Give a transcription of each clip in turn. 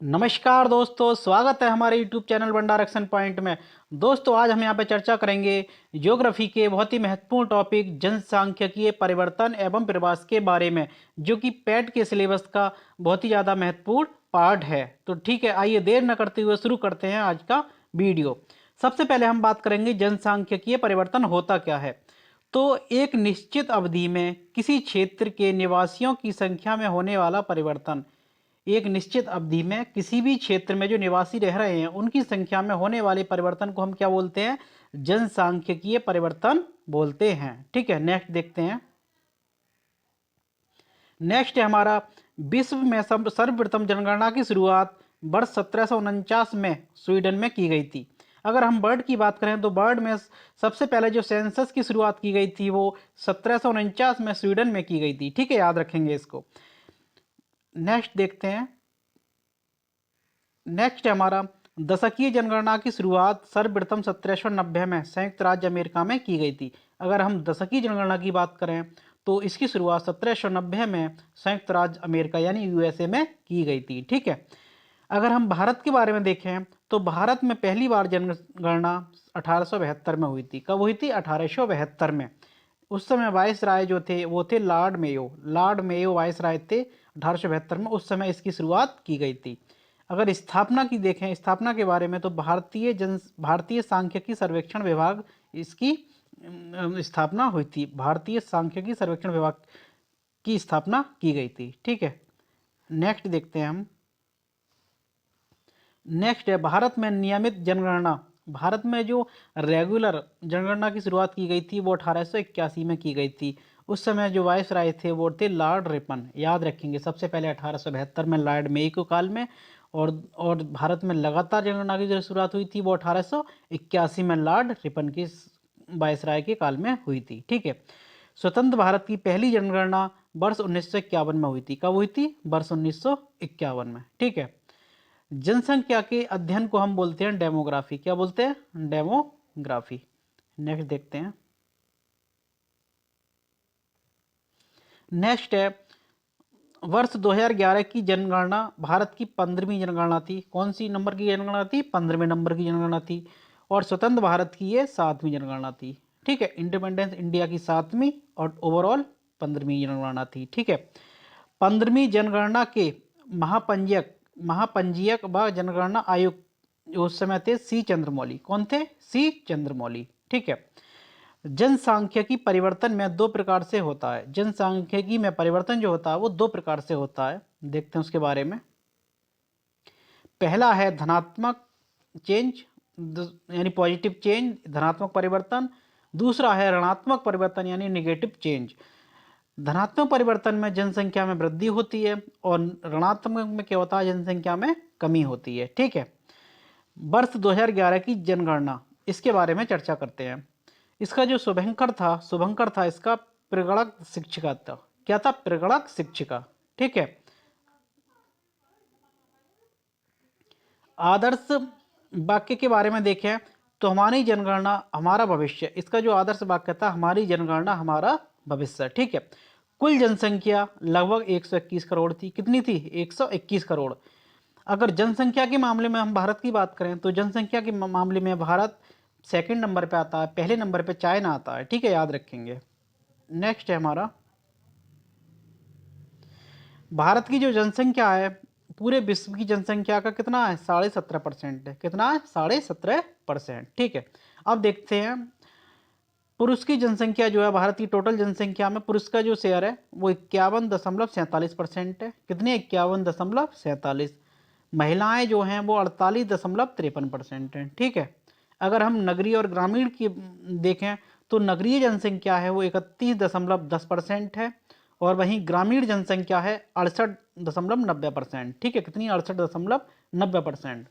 नमस्कार दोस्तों, स्वागत है हमारे YouTube चैनल भंडार एक्शन पॉइंट में। दोस्तों, आज हम यहाँ पे चर्चा करेंगे ज्योग्राफी के बहुत ही महत्वपूर्ण टॉपिक जनसांख्यिकीय परिवर्तन एवं प्रवास के बारे में, जो कि पैट के सिलेबस का बहुत ही ज़्यादा महत्वपूर्ण पार्ट है। तो ठीक है, आइए देर न करते हुए शुरू करते हैं आज का वीडियो। सबसे पहले हम बात करेंगे जनसांख्यिकीय परिवर्तन होता क्या है। तो एक निश्चित अवधि में किसी क्षेत्र के निवासियों की संख्या में होने वाला परिवर्तन, एक निश्चित अवधि में किसी भी क्षेत्र में जो निवासी रह रहे हैं उनकी संख्या में होने वाले परिवर्तन को हम क्या बोलते हैं? जनसांख्यिकीय परिवर्तन बोलते हैं। ठीक है, नेक्स्ट देखते हैं। नेक्स्ट है हमारा, विश्व में सर्वप्रथम जनगणना की शुरुआत वर्ष 1749 में स्वीडन में की गई थी। अगर हम बर्ड की बात करें तो बर्ड में सबसे पहले जो सेंसस की शुरुआत की गई थी वो 1749 में स्वीडन में की गई थी। ठीक है, याद रखेंगे इसको। नेक्स्ट देखते हैं। नेक्स्ट है हमारा, दशकीय जनगणना की शुरुआत सर्वप्रथम 1790 में संयुक्त राज्य अमेरिका में की गई थी। अगर हम दशकीय जनगणना की बात करें तो इसकी शुरुआत 1790 में संयुक्त राज्य अमेरिका यानी यूएसए में की गई थी। ठीक है, अगर हम भारत के बारे में देखें तो भारत में पहली बार जनगणना 1872 में हुई थी। कब हुई थी? 1872 में। उस समय वाइस राय जो थे वो थे लॉर्ड मेयो वाइस राय थे 1872 में। उस समय इसकी शुरुआत की गई थी। अगर स्थापना की देखें, स्थापना के बारे में, तो भारतीय सांख्यिकी सर्वेक्षण विभाग इसकी स्थापना हुई थी। भारतीय सांख्यिकी सर्वेक्षण विभाग की स्थापना की गई थी। ठीक है, नेक्स्ट देखते हैं हम। नेक्स्ट है, भारत में नियमित जनगणना। भारत में जो रेगुलर जनगणना की शुरुआत की गई थी वो 1881 में की गई थी। उस समय जो वाइस राय थे वो थे लॉर्ड रिपन। याद रखेंगे, सबसे पहले 1872 में लॉर्ड मेयो काल में, और भारत में लगातार जनगणना की जो शुरुआत हुई थी वो 1881 में लॉर्ड रिपन की वाइस राय के काल में हुई थी। ठीक है, स्वतंत्र भारत की पहली जनगणना वर्ष 1951 में हुई थी। कब हुई थी? वर्ष 1951 में। ठीक है, जनसंख्या के अध्ययन को हम बोलते हैं डेमोग्राफी। क्या बोलते हैं? डेमोग्राफी। नेक्स्ट देखते हैं। नेक्स्ट है, वर्ष 2011 की जनगणना भारत की 15वीं जनगणना थी। कौन सी नंबर की जनगणना थी? 15वें नंबर की जनगणना थी। और स्वतंत्र भारत की ये 7वीं जनगणना थी। ठीक है, इंडिपेंडेंस इंडिया की 7वीं और ओवरऑल 15वीं जनगणना थी। ठीक है, 15वीं जनगणना के महापंजीयक व जनगणना आयुक्त उस समय थे सी चंद्रमौली। कौन थे? सी चंद्रमौली। ठीक है, जनसांख्यिकी परिवर्तन में दो प्रकार से होता है। जनसांख्यिकी में परिवर्तन जो होता है वो दो प्रकार से होता है। देखते हैं उसके बारे में। पहला है धनात्मक चेंज, यानी पॉजिटिव चेंज, धनात्मक परिवर्तन। दूसरा है ऋणात्मक परिवर्तन यानी निगेटिव चेंज। धनात्मक परिवर्तन में जनसंख्या में वृद्धि होती है और ऋणात्मक में क्या होता है? जनसंख्या में कमी होती है। ठीक है, वर्ष 2011 की जनगणना, इसके बारे में चर्चा करते हैं। इसका जो शुभंकर था इसका प्रगणक शिक्षिका था। क्या था? प्रगणक शिक्षिका। ठीक है, आदर्श वाक्य के बारे में देखें तो हमारी जनगणना हमारा भविष्य, इसका जो आदर्श वाक्य था हमारी जनगणना हमारा भविष्य। ठीक है, कुल जनसंख्या लगभग 121 करोड़ थी। कितनी थी? 121 करोड़। अगर जनसंख्या के मामले में हम भारत की बात करें तो जनसंख्या के मामले में भारत सेकंड नंबर पे आता है, पहले नंबर पे चाइना आता है। ठीक है, याद रखेंगे। नेक्स्ट है हमारा, भारत की जो जनसंख्या है पूरे विश्व की जनसंख्या का कितना है? 17.5% है। कितना है? 17.5%। ठीक है, अब देखते हैं पुरुष की जनसंख्या जो है, भारत की टोटल जनसंख्या में पुरुष का जो शेयर है वो 51.47% है। कितनी? 51.47। महिलाएं जो हैं वो 48.53% हैं। ठीक है, अगर हम नगरीय और ग्रामीण की देखें तो नगरीय जनसंख्या है वो 31.10% है और वहीं ग्रामीण जनसंख्या है 68.90%। ठीक है, कितनी? 68.90%।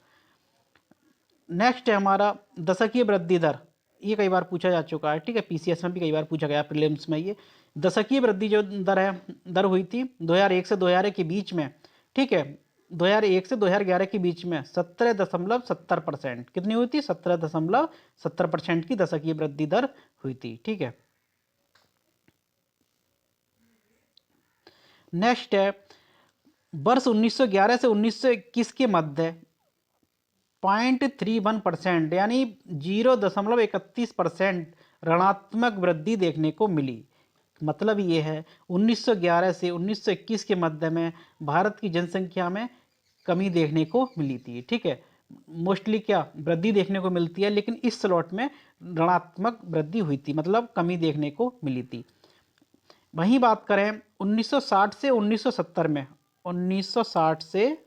नेक्स्ट है हमारा दशकीय वृद्धि दर। ये कई बार पूछा जा चुका है। ठीक है, पीसीएस में भी कई बार पूछा गया, प्रीलिम्स में। ये दशकीय वृद्धि जो दर हुई थी 2001 से 2001 के बीच में। ठीक है, 2001 से 2011 के बीच में 17.70%। कितनी हुई थी? 17.70% की दशकीय वृद्धि दर हुई थी। ठीक है, नेक्स्ट है वर्ष 1911 से 1921 के मध्य 0.31% यानी 0.31% ऋणात्मक वृद्धि देखने को मिली। मतलब ये है 1911 से 1921 के मध्य में भारत की जनसंख्या में कमी देखने को मिली थी। ठीक है, मोस्टली क्या वृद्धि देखने को मिलती है, लेकिन इस स्लॉट में ऋणात्मक वृद्धि हुई थी, मतलब कमी देखने को मिली थी। वहीं बात करें 1960 से 1970 में, 1960 से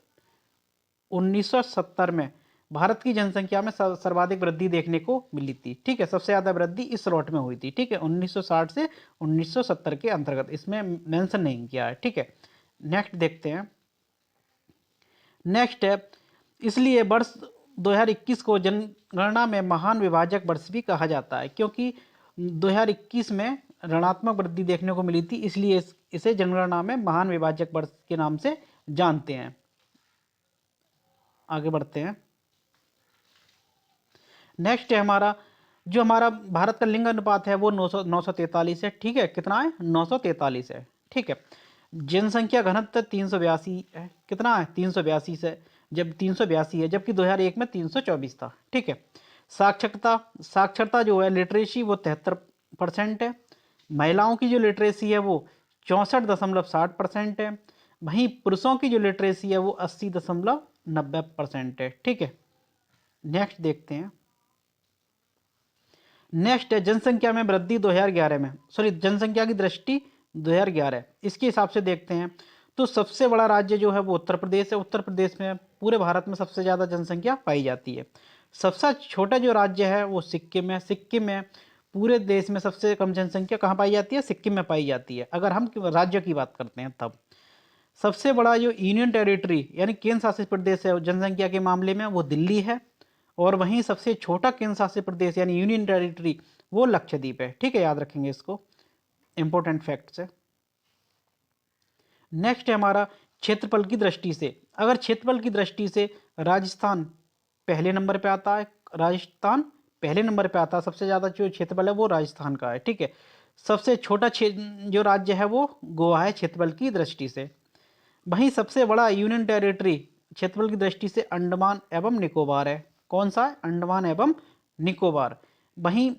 1970 में भारत की जनसंख्या में सर्वाधिक वृद्धि देखने को मिली थी। ठीक है, सबसे ज़्यादा वृद्धि इस स्लॉट में हुई थी। ठीक है, 1960 से 1970 के अंतर्गत, इसमें मेंशन नहीं किया है। ठीक है, नेक्स्ट देखते हैं। नेक्स्ट है, इसलिए वर्ष 2021 को जनगणना में महान विभाजक वर्ष भी कहा जाता है, क्योंकि 2021 में ऋणात्मक वृद्धि देखने को मिली थी, इसलिए इसे जनगणना में महान विभाजक वर्ष के नाम से जानते हैं। आगे बढ़ते हैं। नेक्स्ट है हमारा, जो हमारा भारत का लिंग अनुपात है वो 943 है। ठीक है, कितना है? 943 है। ठीक है, जनसंख्या घनत्व 382 है। कितना है? 382 से, जब 382 है, जबकि 2001 में 324 था। ठीक है, साक्षरता जो है लिटरेसी वो 73% है। महिलाओं की जो लिटरेसी है वो 64.60% है। वहीं पुरुषों की जो लिटरेसी है वो 80.90% है। ठीक है, नेक्स्ट देखते हैं। नेक्स्ट है जनसंख्या में वृद्धि 2011 में, सॉरी जनसंख्या की दृष्टि 2011, इसके हिसाब से देखते हैं तो सबसे बड़ा राज्य जो है वो उत्तर प्रदेश है। उत्तर प्रदेश में पूरे भारत में सबसे ज़्यादा जनसंख्या पाई जाती है। सबसे छोटा जो राज्य है वो सिक्किम है। सिक्किम में पूरे देश में सबसे कम जनसंख्या कहाँ पाई जाती है? सिक्किम में पाई जाती है, अगर हम राज्य की बात करते हैं तब। सबसे बड़ा जो यूनियन टेरिटरी यानी केंद्र शासित प्रदेश है जनसंख्या के मामले में वो दिल्ली है, और वहीं सबसे छोटा केंद्र शासित प्रदेश यानी यूनियन टेरिटरी वो लक्षद्वीप है। ठीक है, याद रखेंगे इसको, इंपॉर्टेंट फैक्ट्स है। नेक्स्ट है हमारा क्षेत्रफल की दृष्टि से। अगर क्षेत्रफल की दृष्टि से राजस्थान पहले नंबर पे आता है, राजस्थान पहले नंबर पे आता है, सबसे ज़्यादा जो क्षेत्रफल है वो राजस्थान का है। ठीक है, सबसे छोटा जो राज्य है वो गोवा है क्षेत्रफल की दृष्टि से। वहीं सबसे बड़ा यूनियन टेरिटरी क्षेत्रफल की दृष्टि से अंडमान एवं निकोबार है। कौन सा है? अंडमान एवं निकोबार। वहीं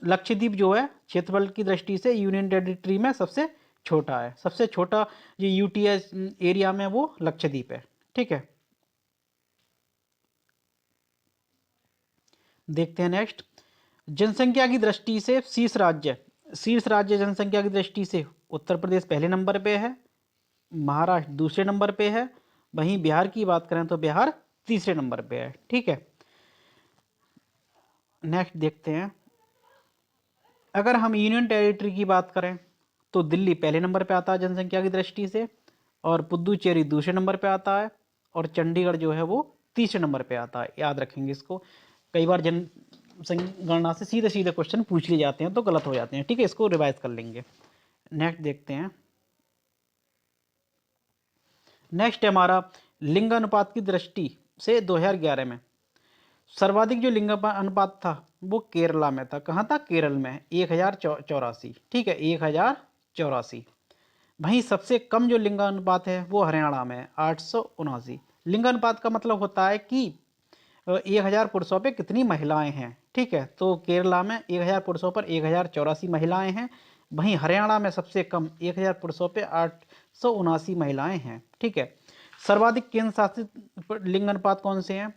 लक्षद्वीप जो है क्षेत्रफल की दृष्टि से यूनियन टेरिटरी में सबसे छोटा है। सबसे छोटा जो यूटीएस एरिया में वो लक्षद्वीप है। ठीक है, देखते हैं नेक्स्ट। जनसंख्या की दृष्टि से शीर्ष राज्य जनसंख्या की दृष्टि से उत्तर प्रदेश पहले नंबर पे है, महाराष्ट्र दूसरे नंबर पे है, वहीं बिहार की बात करें तो बिहार तीसरे नंबर पे है। ठीक है, नेक्स्ट देखते हैं। अगर हम यूनियन टेरिटरी की बात करें तो दिल्ली पहले नंबर पे आता है जनसंख्या की दृष्टि से, और पुद्दुचेरी दूसरे नंबर पे आता है, और चंडीगढ़ जो है वो तीसरे नंबर पे आता है। याद रखेंगे इसको, कई बार जनगणना से सीधे सीधे क्वेश्चन पूछ लिए जाते हैं तो गलत हो जाते हैं। ठीक है, इसको रिवाइज कर लेंगे। नेक्स्ट देखते हैं। नेक्स्ट है हमारा लिंग अनुपात की दृष्टि से 2011 में सर्वाधिक जो लिंग अनुपात था वो केरला में था। कहाँ था? केरल में, 1084। ठीक है, 1084। वहीं सबसे कम जो लिंगानुपात है वो हरियाणा में है, 879। लिंगानुपात का मतलब होता है कि 1000 पुरुषों पे कितनी महिलाएं हैं। ठीक है, तो केरला में 1000 पुरुषों पर 1084 महिलाएं हैं। वहीं हरियाणा में सबसे कम 1000 पुरुषों पे 879 महिलाएं हैं। ठीक है, सर्वाधिक केंद्र शासित लिंगानुपात कौन से हैं?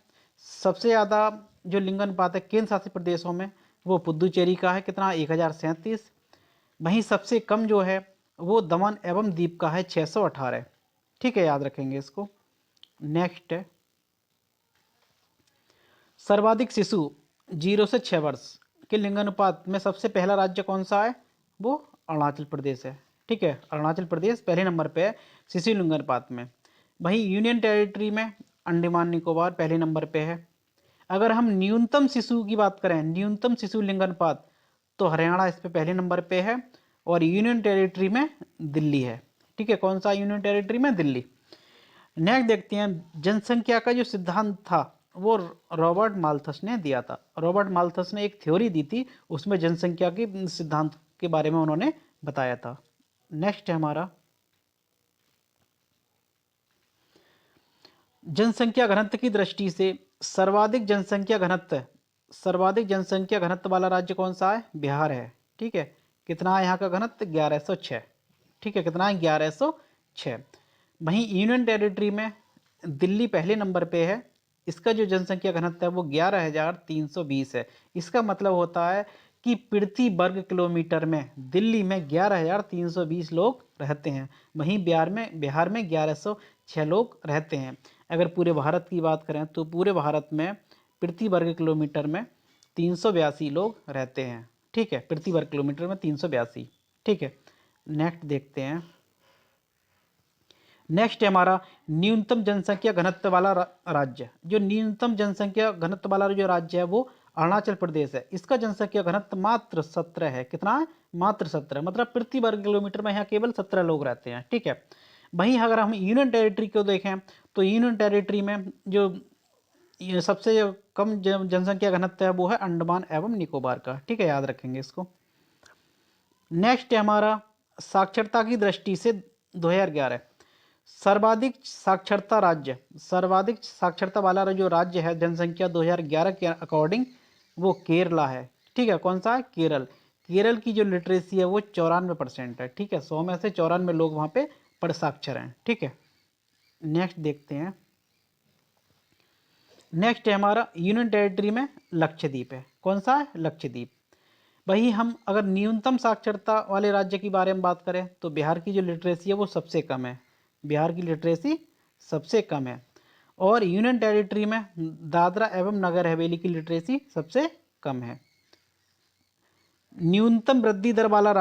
सबसे ज़्यादा जो लिंगानुपात है केंद्र शासित प्रदेशों में वो पुद्दुचेरी का है। कितना? 1037। वहीं सबसे कम जो है वो दमन एवं दीप का है, 618। ठीक है, याद रखेंगे इसको। नेक्स्ट है सर्वाधिक शिशु 0 से 6 वर्ष के लिंगानुपात में सबसे पहला राज्य कौन सा है? वो अरुणाचल प्रदेश है। ठीक है, अरुणाचल प्रदेश पहले नंबर पे है शिशु लिंगानुपात में। वहीं यूनियन टेरिटरी में अंडमान निकोबार पहले नंबर पे है। अगर हम न्यूनतम शिशु की बात करें, न्यूनतम शिशु लिंगानुपात, तो हरियाणा इस पे पहले नंबर पे है, और यूनियन टेरिटरी में दिल्ली है। ठीक है, कौन सा यूनियन टेरिटरी में? दिल्ली। नेक्स्ट देखते हैं, जनसंख्या का जो सिद्धांत था वो रॉबर्ट माल्थस ने दिया था। रॉबर्ट माल्थस ने एक थ्योरी दी थी, उसमें जनसंख्या के सिद्धांत के बारे में उन्होंने बताया था। नेक्स्ट है हमारा जनसंख्या घनत्व की दृष्टि से सर्वाधिक जनसंख्या घनत्व वाला राज्य कौन सा है? बिहार है। ठीक है, कितना है यहाँ का घनत्व? 1106। ठीक है, कितना है? 1106। वहीं यूनियन टेरिटरी में दिल्ली पहले नंबर पे है। इसका जो जनसंख्या घनत्व है वो 11,320 है। इसका मतलब होता है कि प्रति वर्ग किलोमीटर में दिल्ली में 11,320 लोग रहते हैं। वहीं बिहार में 1106 लोग रहते हैं। अगर पूरे भारत की बात करें तो पूरे भारत में प्रति वर्ग किलोमीटर में 382 लोग रहते हैं। ठीक है, प्रति वर्ग किलोमीटर में 382। ठीक है, नेक्स्ट देखते हैं। नेक्स्ट है हमारा न्यूनतम जनसंख्या घनत्व वाला राज्य। जो न्यूनतम जनसंख्या घनत्व वाला जो राज्य है वो अरुणाचल प्रदेश है। इसका जनसंख्या घनत्व मात्र 17 है। कितना है? मात्र 17। मतलब प्रति वर्ग किलोमीटर में यहाँ केवल 17 लोग रहते हैं। ठीक है, वहीं अगर हम यूनियन टेरिटरी को देखें तो यूनियन टेरिटरी में जो ये सबसे कम जनसंख्या घनत्व है वो है अंडमान एवं निकोबार का। ठीक है, याद रखेंगे इसको। नेक्स्ट है हमारा साक्षरता की दृष्टि से 2011 सर्वाधिक साक्षरता वाला जो राज्य है जनसंख्या 2011 के अकॉर्डिंग वो केरला है। ठीक है, कौन सा है? केरल की जो लिटरेसी है वो 94% है। ठीक है, 100 में से 94 लोग वहाँ पे पढ़ साक्षर हैं। ठीक है, नेक्स्ट देखते हैं। नेक्स्ट है हमारा यूनियन टेरिटरी में लक्षद्वीप है। कौन सा है? लक्षद्वीप। वही हम अगर न्यूनतम साक्षरता वाले राज्य के बारे में बात करें तो बिहार की जो लिटरेसी है वो सबसे कम है। बिहार की लिटरेसी सबसे कम है। और यूनियन टेरिटरी में दादरा एवं नगर हवेली की लिटरेसी सबसे कम है। न्यूनतम वृद्धि दर वाला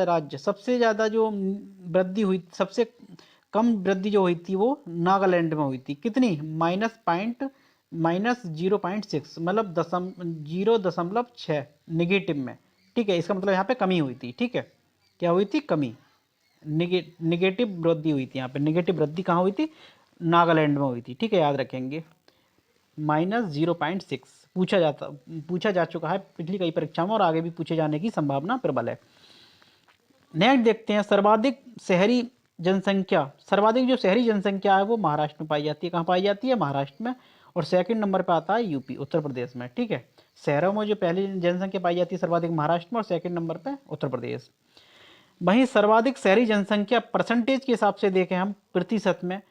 राज्य सबसे ज़्यादा जो वृद्धि हुई, सबसे कम वृद्धि जो हुई थी वो नागालैंड में हुई थी। कितनी? -0.6, मतलब 0.6 निगेटिव में। ठीक है, इसका मतलब यहाँ पे कमी हुई थी। ठीक है, क्या हुई थी? कमी, निगेटिव वृद्धि हुई थी। यहाँ पे निगेटिव वृद्धि कहाँ हुई थी? नागालैंड में हुई थी। ठीक है, याद रखेंगे। -0.6 पूछा जा चुका है पिछली कई परीक्षाओं में और आगे भी पूछे जाने की संभावना प्रबल है। नेक्स्ट देखते हैं सर्वाधिक जो शहरी जनसंख्या है वो महाराष्ट्र में पाई जाती है। कहाँ पाई जाती है? महाराष्ट्र में। और सेकंड नंबर पे आता है यूपी, उत्तर प्रदेश में। ठीक है, शहरों में जो पहली जनसंख्या पाई जाती है सर्वाधिक महाराष्ट्र में और सेकंड नंबर पे उत्तर प्रदेश। वहीं सर्वाधिक शहरी जनसंख्या परसेंटेज के हिसाब से देखें हम प्रतिशत में,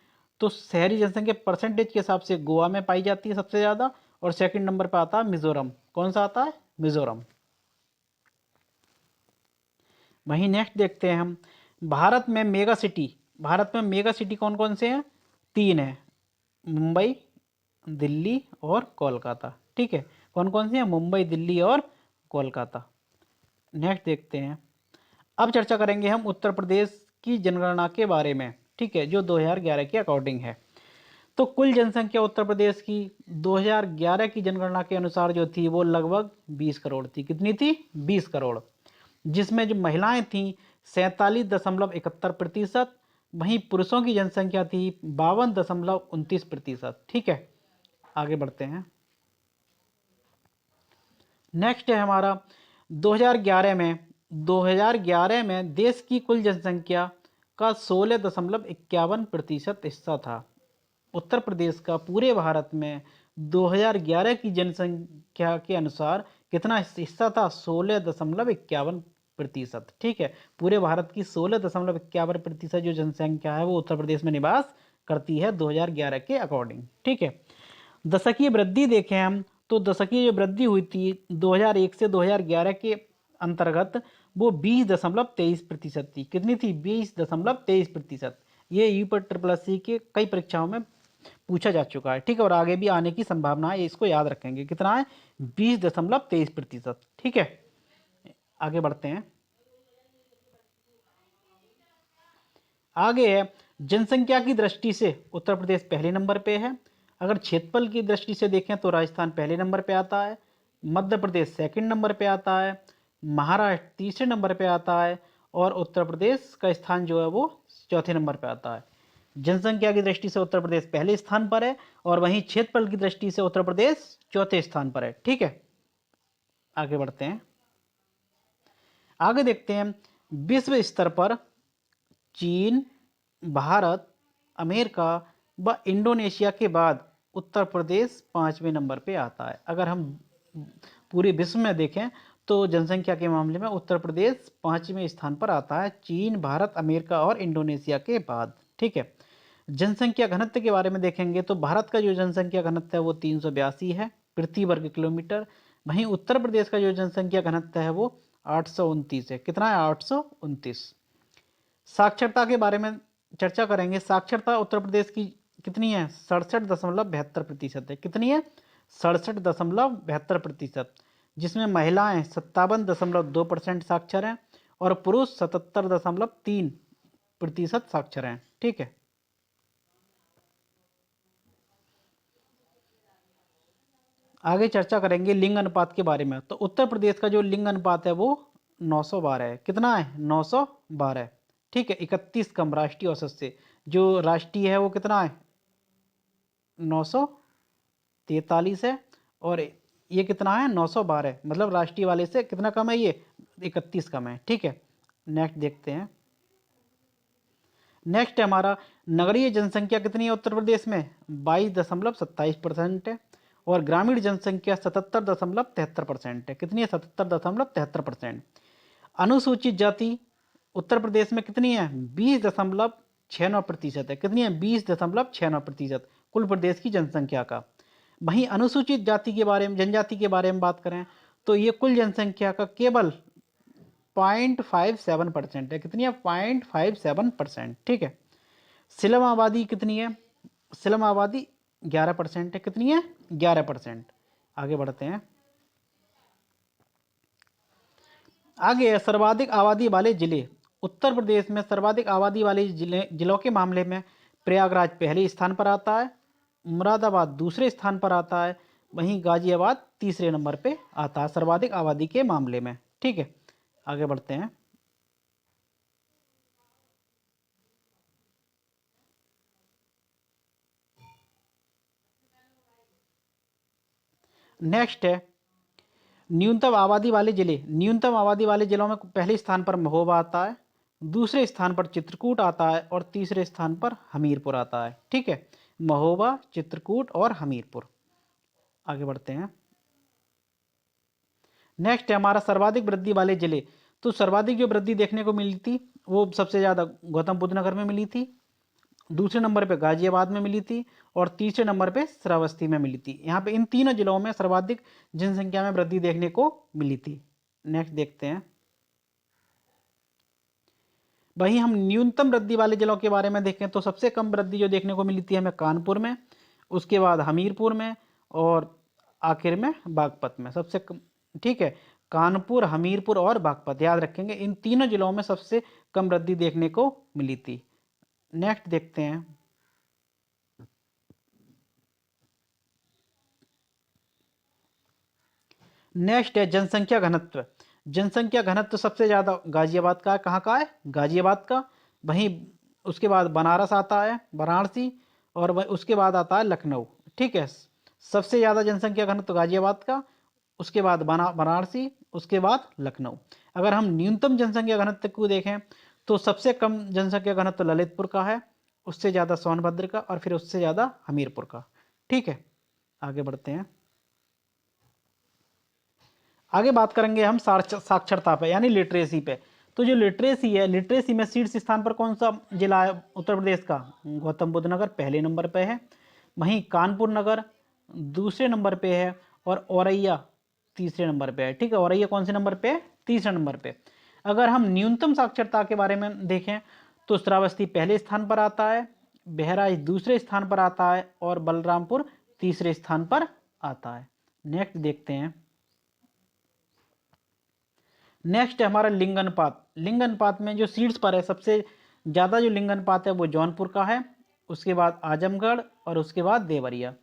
तो शहरी जनसंख्या परसेंटेज के हिसाब से गोवा में पाई जाती है सबसे ज़्यादा और सेकंड नंबर पर आता है मिजोरम। कौन सा आता है? मिजोरम। वहीं नेक्स्ट देखते हैं हम भारत में मेगा सिटी कौन कौन से हैं? 3 है, मुंबई, दिल्ली और कोलकाता। ठीक है, कौन कौन सी हैं? मुंबई, दिल्ली और कोलकाता। नेक्स्ट देखते हैं। अब चर्चा करेंगे हम उत्तर प्रदेश की जनगणना के बारे में। ठीक है, जो 2011 के अकॉर्डिंग है। तो कुल जनसंख्या उत्तर प्रदेश की 2011 की जनगणना के अनुसार जो थी वो लगभग 20 करोड़ थी। कितनी थी? 20 करोड़। जिसमें जो महिलाएं थीं 47.71%। वहीं पुरुषों की जनसंख्या थी 52.29%। ठीक है, आगे बढ़ते हैं। नेक्स्ट है हमारा 2011 में देश की कुल जनसंख्या का 16.51% हिस्सा था। उत्तर प्रदेश का पूरे भारत में 2011 की जनसंख्या के अनुसार कितना हिस्सा था? 16.51%। ठीक है, पूरे भारत की 16.51% जो जनसंख्या है वो उत्तर प्रदेश में निवास करती है 2011 के अकॉर्डिंग। ठीक है, दशकीय वृद्धि देखें हम तो दशकीय जो वृद्धि हुई थी 2001 से 2011 के अंतर्गत वो 20.23% थी। कितनी थी? 20.23%। ये यूपी ट्रिपल एस सी के कई परीक्षाओं में पूछा जा चुका है। ठीक है, और आगे भी आने की संभावना है, इसको याद रखेंगे। कितना है? 20.23%। ठीक है, आगे बढ़ते हैं। आगे है जनसंख्या की दृष्टि से उत्तर प्रदेश पहले नंबर पे है। अगर क्षेत्रफल की दृष्टि से देखें तो राजस्थान पहले नंबर पे आता है, मध्य प्रदेश सेकंड नंबर पे आता है, महाराष्ट्र तीसरे नंबर पे आता है और उत्तर प्रदेश का स्थान जो है वो चौथे नंबर पे आता है। जनसंख्या की दृष्टि से उत्तर प्रदेश पहले स्थान पर है और वहीं क्षेत्रफल की दृष्टि से उत्तर प्रदेश चौथे स्थान पर है। ठीक है, आगे बढ़ते हैं। आगे देखते हैं विश्व स्तर पर चीन, भारत, अमेरिका, व इंडोनेशिया के बाद उत्तर प्रदेश 5वें नंबर पे आता है। अगर हम पूरे विश्व में देखें तो जनसंख्या के मामले में उत्तर प्रदेश 5वें स्थान पर आता है, चीन, भारत, अमेरिका और इंडोनेशिया के बाद। ठीक है। जनसंख्या घनत्व के बारे में देखेंगे तो भारत का जो जनसंख्या घनत्व है वो 382 है प्रति वर्ग किलोमीटर। वहीं उत्तर प्रदेश का जो जनसंख्या घनत्व है वो 829 है। कितना है? 829। साक्षरता के बारे में चर्चा करेंगे। साक्षरता उत्तर प्रदेश की कितनी है? 67.72% है। कितनी है? 67.72%, जिसमें महिलाएं 57.2% साक्षर हैं और पुरुष 77.3% साक्षर हैं। ठीक है। आगे चर्चा करेंगे लिंग अनुपात के बारे में। तो उत्तर प्रदेश का जो लिंग अनुपात है वो 912 है। कितना है? 912। ठीक है। 31 कम राष्ट्रीय औसत से। जो राष्ट्रीय है वो कितना है? 943 है और ये कितना है? 912। मतलब राष्ट्रीय वाले से कितना कम है? ये 31 कम है। ठीक है। नेक्स्ट देखते हैं। नेक्स्ट है हमारा नगरीय जनसंख्या कितनी है उत्तर प्रदेश में? 22.27% है और ग्रामीण जनसंख्या 77.73% है। कितनी है? 77.73%। अनुसूचित जाति उत्तर प्रदेश में कितनी है? 20.69% है। कितनी है? 20.69% कुल प्रदेश की जनसंख्या का। वहीं अनुसूचित जाति के बारे में, जनजाति के बारे में बात करें तो ये कुल जनसंख्या का केवल 0.57% है। कितनी है? 0.57%। ठीक है। सिलम आबादी कितनी है? सिलम आबादी 11% है। कितनी है? 11%। आगे बढ़ते हैं। आगे है सर्वाधिक आबादी वाले जिले। उत्तर प्रदेश में सर्वाधिक आबादी वाले जिलों के मामले में प्रयागराज पहले स्थान पर आता है, मुरादाबाद दूसरे स्थान पर आता है, वहीं गाजियाबाद तीसरे नंबर पे आता है सर्वाधिक आबादी के मामले में। ठीक है। आगे बढ़ते हैं। नेक्स्ट है न्यूनतम आबादी वाले जिले। न्यूनतम आबादी वाले जिलों में पहले स्थान पर महोबा आता है, दूसरे स्थान पर चित्रकूट आता है और तीसरे स्थान पर हमीरपुर आता है। ठीक है। महोबा, चित्रकूट और हमीरपुर। आगे बढ़ते हैं। नेक्स्ट है हमारा सर्वाधिक वृद्धि वाले जिले। तो सर्वाधिक जो वृद्धि देखने को मिली थी वो सबसे ज़्यादा गौतम बुद्ध नगर में मिली थी, दूसरे नंबर पे गाजियाबाद में मिली थी और तीसरे नंबर पे श्रावस्ती में मिली थी। यहाँ पे इन तीनों जिलों में सर्वाधिक जनसंख्या में वृद्धि देखने को मिली थी। नेक्स्ट देखते हैं। वहीं हम न्यूनतम वृद्धि वाले जिलों के बारे में देखें तो सबसे कम वृद्धि जो देखने को मिली थी हमें कानपुर में, उसके बाद हमीरपुर में और आखिर में बागपत में सबसे कम। ठीक है। कानपुर, हमीरपुर और बागपत याद रखेंगे, इन तीनों जिलों में सबसे कम वृद्धि देखने को मिली थी। नेक्स्ट देखते हैं। नेक्स्ट है जनसंख्या घनत्व। जनसंख्या घनत्व सबसे ज़्यादा गाजियाबाद का है। कहाँ का है? गाजियाबाद का। वहीं उसके बाद बनारस आता है, वाराणसी, और उसके बाद आता है लखनऊ। ठीक है। सबसे ज़्यादा जनसंख्या घनत्व गाजियाबाद का, उसके बाद वाराणसी, उसके बाद लखनऊ। अगर हम न्यूनतम जनसंख्या घनत्व को देखें तो सबसे कम जनसंख्या घनत्व ललितपुर का है, उससे ज़्यादा सोनभद्र का और फिर उससे ज़्यादा हमीरपुर का। ठीक है। आगे बढ़ते हैं। आगे बात करेंगे हम साक्षरता पे यानी लिटरेसी पे। तो जो लिटरेसी है, लिटरेसी में शीर्ष स्थान पर कौन सा जिला है उत्तर प्रदेश का? गौतम बुद्ध नगर पहले नंबर पे है, वहीं कानपुर नगर दूसरे नंबर पे है और औरैया तीसरे नंबर पे है। ठीक है। औरैया कौन से नंबर पे है? तीसरे नंबर पे। अगर हम न्यूनतम साक्षरता के बारे में देखें तो श्रावस्ती पहले स्थान पर आता है, बहराइच दूसरे स्थान पर आता है और बलरामपुर तीसरे स्थान पर आता है। नेक्स्ट देखते हैं। नेक्स्ट है हमारा लिंग अनुपात। लिंग अनुपात में जो सीट्स पर है सबसे ज़्यादा जो लिंग अनुपात है वो जौनपुर का है, उसके बाद आजमगढ़ और उसके बाद देवरिया।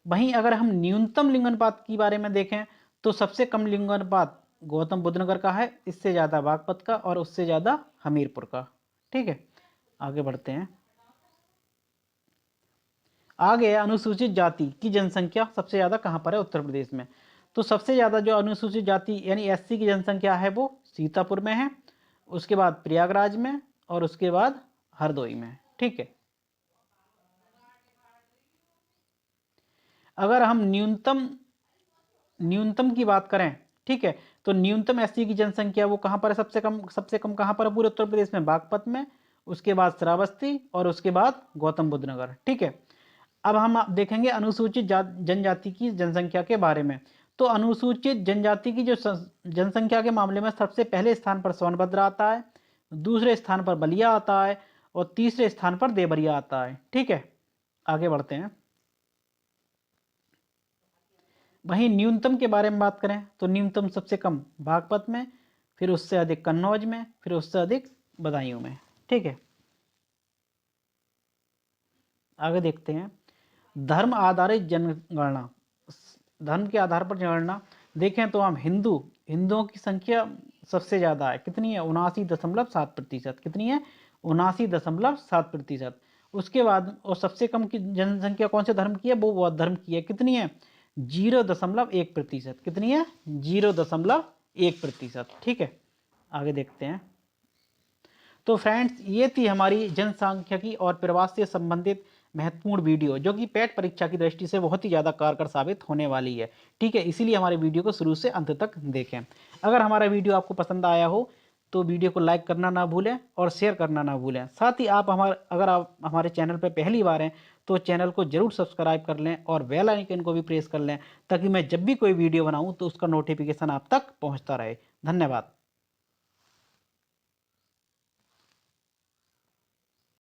वहीं अगर हम न्यूनतम लिंग अनुपात के बारे में देखें तो सबसे कम लिंग अनुपात गौतम बुद्ध नगर का है, इससे ज़्यादा बागपत का और उससे ज़्यादा हमीरपुर का। ठीक है। आगे बढ़ते हैं। आगे है अनुसूचित जाति की जनसंख्या सबसे ज़्यादा कहाँ पर है उत्तर प्रदेश में। तो सबसे ज़्यादा जो अनुसूचित जाति यानी एससी की जनसंख्या है वो सीतापुर में है, उसके बाद प्रयागराज में और उसके बाद हरदोई में। ठीक है। अगर हम न्यूनतम की बात करें, ठीक है, तो न्यूनतम एससी की जनसंख्या वो कहाँ पर है, सबसे कम कहाँ पर है पूरे उत्तर प्रदेश में, बागपत में, उसके बाद श्रावस्ती और उसके बाद गौतम बुद्ध नगर। ठीक है, अब हम देखेंगे अनुसूचित जनजाति की जनसंख्या के बारे में। तो अनुसूचित जनजाति की जो जनसंख्या के मामले में सबसे पहले स्थान पर सोनभद्र आता है, दूसरे स्थान पर बलिया आता है और तीसरे स्थान पर देवरिया आता है। ठीक है, आगे बढ़ते हैं। वहीं न्यूनतम के बारे में बात करें तो न्यूनतम सबसे कम बागपत में, फिर उससे अधिक कन्नौज में, फिर उससे अधिक बदायूं में। ठीक है, आगे देखते हैं। धर्म आधारित जनगणना, धर्म के आधार पर जनगणना देखें तो हम हिंदुओं की संख्या सबसे ज़्यादा है, कितनी है, 79.7%। कितनी है, 79.7%। उसके बाद और सबसे कम की जनसंख्या कौन से धर्म की है, वो बौद्ध धर्म की है, कितनी है, 0.1%। कितनी है, 0.1%। ठीक है, आगे देखते हैं। तो फ्रेंड्स, ये थी हमारी जनसांख्यिकी और प्रवास से संबंधित महत्वपूर्ण वीडियो, जो कि पेट परीक्षा की दृष्टि से बहुत ही ज़्यादा कारगर साबित होने वाली है। ठीक है, इसीलिए हमारे वीडियो को शुरू से अंत तक देखें। अगर हमारा वीडियो आपको पसंद आया हो तो वीडियो को लाइक करना ना भूलें और शेयर करना ना भूलें। साथ ही अगर आप हमारे चैनल पर पहली बार हैं तो चैनल को जरूर सब्सक्राइब कर लें और बेल आइकन को भी प्रेस कर लें, ताकि मैं जब भी कोई वीडियो बनाऊँ तो उसका नोटिफिकेशन आप तक पहुँचता रहे। धन्यवाद।